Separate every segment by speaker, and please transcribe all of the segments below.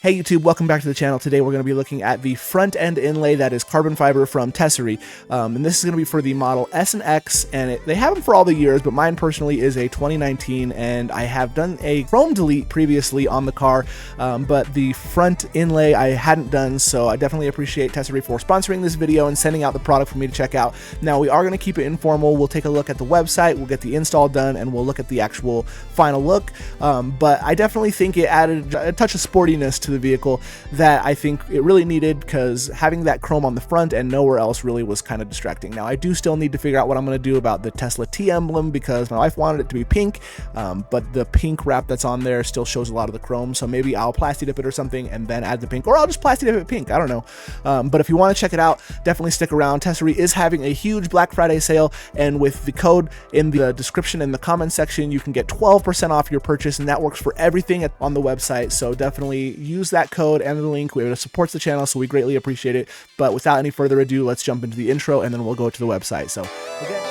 Speaker 1: Hey YouTube, welcome back to the channel. Today we're going to be looking at the front end inlay that is carbon fiber from Tesery. And this is going to be for the model S and X, and they have them for all the years, but mine personally is a 2019, and I have done a chrome delete previously on the car, but the front inlay I hadn't done, so I definitely appreciate Tesery for sponsoring this video and sending out the product for me to check out. Now we are going to keep it informal. We'll take a look at the website, we'll get the install done, and we'll look at the actual final look, but I definitely think it added a touch of sportiness to the vehicle that I think it really needed, because having that chrome on the front and nowhere else really was kind of distracting. Now I do still need to figure out what I'm going to do about the Tesla T emblem, because my wife wanted it to be pink, but the pink wrap that's on there still shows a lot of the chrome, so maybe I'll plasti dip it or something and then add the pink, or I'll just plasti dip it pink, I don't know. But if you want to check it out, definitely stick around. Tesery is having a huge Black Friday sale, and with the code in the description and the comment section, you can get 12% off your purchase, and that works for everything on the website, so definitely use that code and the link. It supports the channel, so we greatly appreciate it. But without any further ado, let's jump into the intro and then we'll go to the website. So again,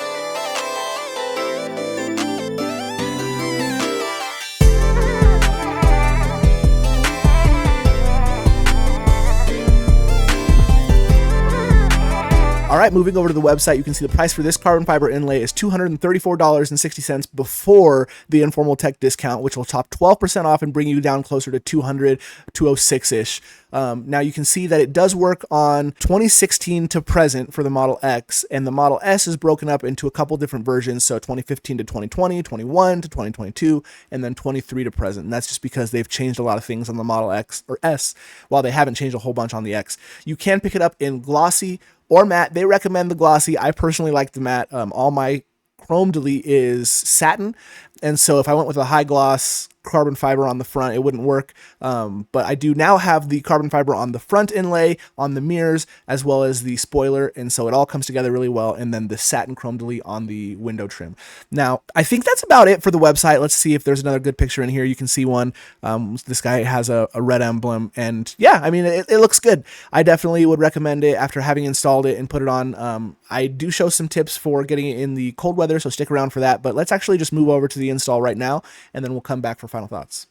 Speaker 1: all right, moving over to the website, you can see the price for this carbon fiber inlay is $234.60 before the informal tech discount, which will top 12% off and bring you down closer to $200, $206-ish. Now you can see that it does work on 2016 to present for the Model X, and the Model S is broken up into a couple different versions, so 2015 to 2020, 21 to 2022, and then 23 to present. And that's just because they've changed a lot of things on the Model X or S, while they haven't changed a whole bunch on the X. You can pick it up in glossy or matte. They recommend the glossy. I personally like the matte. All my chrome delete is satin, and so if I went with a high gloss carbon fiber on the front, it wouldn't work. But I do now have the carbon fiber on the front inlay, on the mirrors, as well as the spoiler, and so it all comes together really well, and then the satin chrome delete on the window trim. Now, I think that's about it for the website. Let's see if there's another good picture in here. You can see one. This guy has a red emblem, and yeah, I mean, it looks good. I definitely would recommend it after having installed it and put it on. I do show some tips for getting it in the cold weather, so stick around for that, but let's actually just move over to the install right now, and then we'll come back for final thoughts.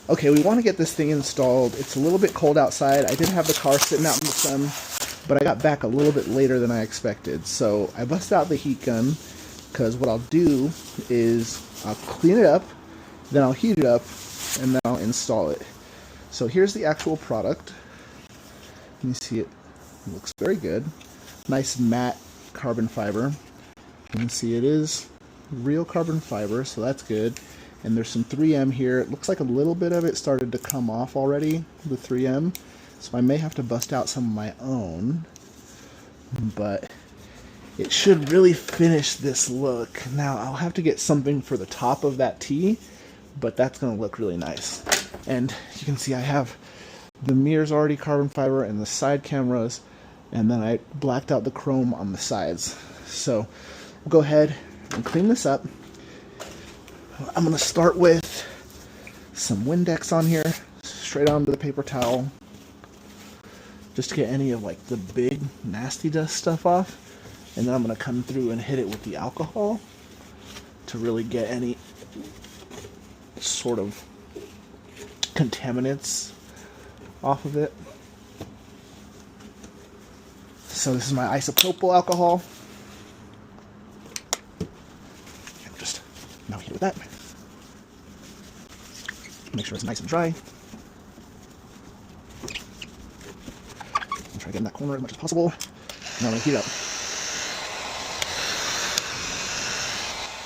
Speaker 1: Okay, we want to get this thing installed. It's a little bit cold outside. I did have the car sitting out in the sun, but I got back a little bit later than I expected. So I busted out the heat gun, because what I'll do is I'll clean it up, then I'll heat it up, and then I'll install it. So here's the actual product. You see it looks very good. Nice matte carbon fiber. You can see it is real carbon fiber, so that's good. And there's some 3M here. It looks like a little bit of it started to come off already, the 3M. So I may have to bust out some of my own, but it should really finish this look. Now I'll have to get something for the top of that T, but that's gonna look really nice. And you can see I have the mirrors already carbon fiber and the side cameras, and then I blacked out the chrome on the sides. So we'll go ahead and clean this up. I'm going to start with some Windex on here, straight onto the paper towel, just to get any of like the big nasty dust stuff off. And then I'm going to come through and hit it with the alcohol to really get any sort of contaminants off of it. So this is my isopropyl alcohol. Just now here with that. Make sure it's nice and dry. And try to get in that corner as much as possible. Now I'm going to heat it up.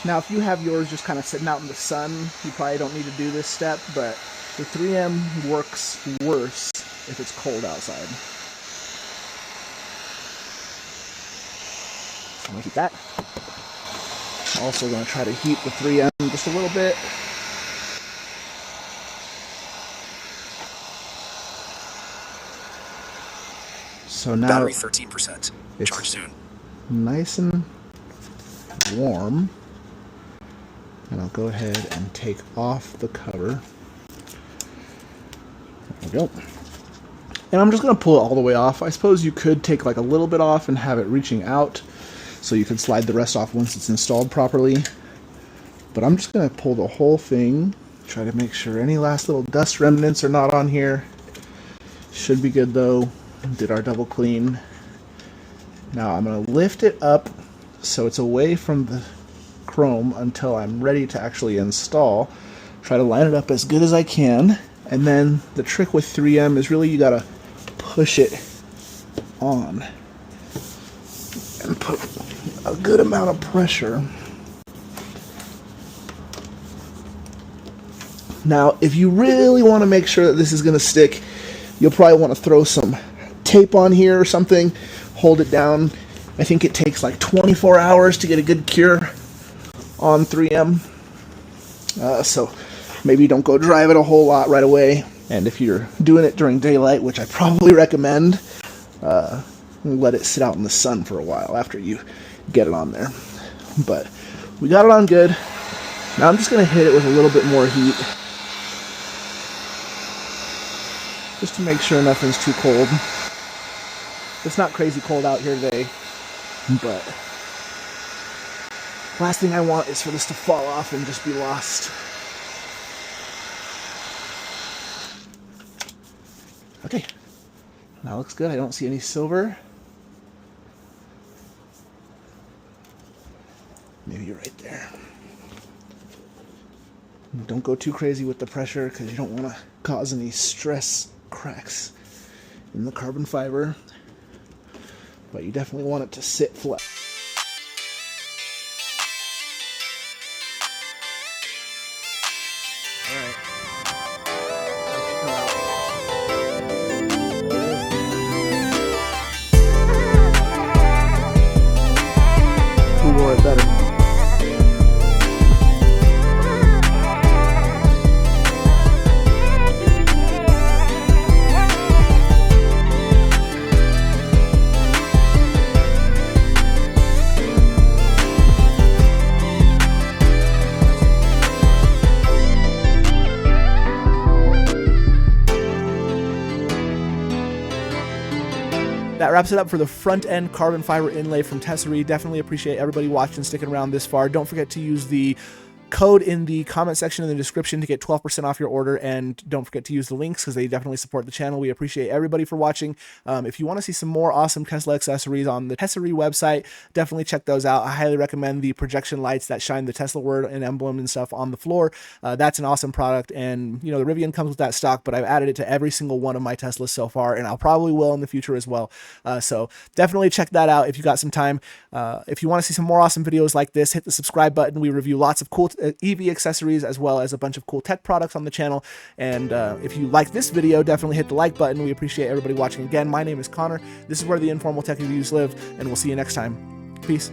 Speaker 1: Now if you have yours just kind of sitting out in the sun, you probably don't need to do this step, but the 3M works worse if it's cold outside. So I'm going to heat that. Also going to try to heat the 3M just a little bit. So now
Speaker 2: battery 13%. Charge soon.
Speaker 1: Nice and warm. And I'll go ahead and take off the cover. There we go. And I'm just going to pull it all the way off. I suppose you could take like a little bit off and have it reaching out, so you could slide the rest off once it's installed properly. But I'm just going to pull the whole thing, try to make sure any last little dust remnants are not on here. Should be good though. Did our double clean. Now I'm going to lift it up so it's away from the chrome until I'm ready to actually install. Try to line it up as good as I can. And then the trick with 3M is really you got to push it on and put a good amount of pressure. Now, if you really want to make sure that this is going to stick, you'll probably want to throw some tape on here or something, hold it down. I think it takes like 24 hours to get a good cure on 3M. So maybe don't go drive it a whole lot right away. And if you're doing it during daylight, which I probably recommend, let it sit out in the sun for a while after you get it on there. But we got it on good. Now I'm just going to hit it with a little bit more heat, just to make sure nothing's too cold. It's not crazy cold out here today, but last thing I want is for this to fall off and just be lost. Okay, that looks good. I don't see any silver. Maybe right there. Don't go too crazy with the pressure because you don't want to cause any stress cracks in the carbon fiber, but you definitely want it to sit flat. All right. Who wore it better? That wraps it up for the front end carbon fiber inlay from Tesery. Definitely appreciate everybody watching, sticking around this far. Don't forget to use the code in the comment section in the description to get 12% off your order, and don't forget to use the links because they definitely support the channel. We appreciate everybody for watching. If you want to see some more awesome Tesla accessories on the Tesery website, definitely check those out. I highly recommend the projection lights that shine the Tesla word and emblem and stuff on the floor. That's an awesome product, and you know the Rivian comes with that stock, but I've added it to every single one of my Teslas so far, and I'll probably will in the future as well. So definitely check that out if you got some time. If you want to see some more awesome videos like this, hit the subscribe button. We review lots of cool EV accessories as well as a bunch of cool tech products on the channel. And if you like this video, definitely hit the like button. We appreciate everybody watching. Again, my name is Connor. This is where the informal tech reviews live, and we'll see you next time. Peace.